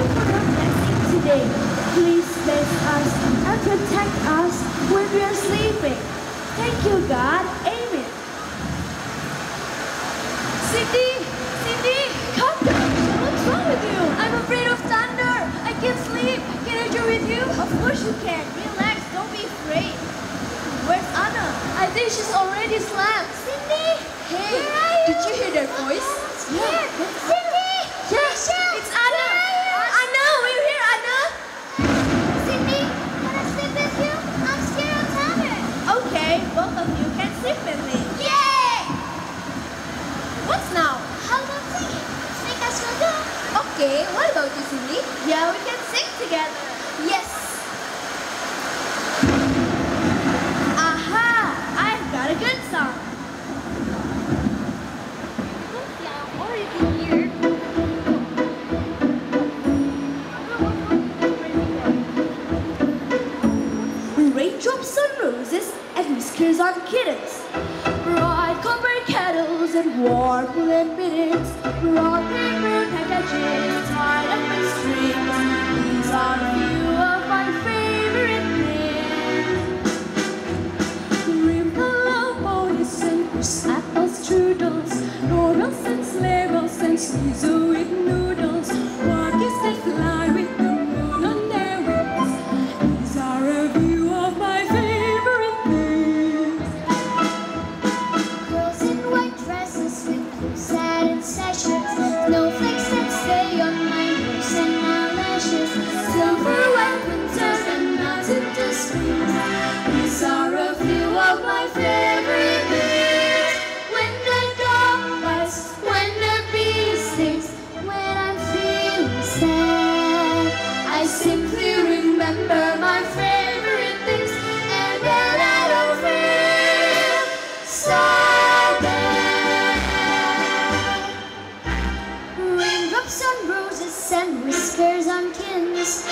you for your blessing today. Please bless us and protect us when we are sleeping. Thank you, God. Amen. Cindy! Cindy! Calm down! What's wrong with you? I'm afraid of thunder! I can't sleep! Can I join with you? Of course you can. Relax. Don't be afraid. Where's Anna? I think she's already slept. Cindy! Hey! Where are you? Did you hear that voice? Yeah. Cindy! Yes! It's Anna! Anna! Are you here, Anna? Cindy, can I sleep with you? I'm scared of Taman. Okay, both of you can sleep with me. Yay! What's now? How about singing? Sing as we go. Okay, what about you, Cindy? Yeah, we can sing together. Yes! Aha! I've got a good song. Raindrops on roses and whiskers on kittens. Bright copper kettles and warm woolen mittens. Broad paper packages tied up with strings. These are a few of my favorite things. Rimple of boys and crisp apple strudels. Laurels and sleigh bells and sneezer with noodles. Monkeys that fly with the moon on their wings. These are a few of my favorite things. Girls in white dresses with blue satin sashes. Snowflakes that stay on my nose and eyelashes. Silver white winters and mountain to springs. These are a few of my favorite things. When the dog bites, when the bee stings, when I'm feeling sad, I simply remember my favorite things, and then I don't feel so bad. Raindrops on roses and whiskers on kittens.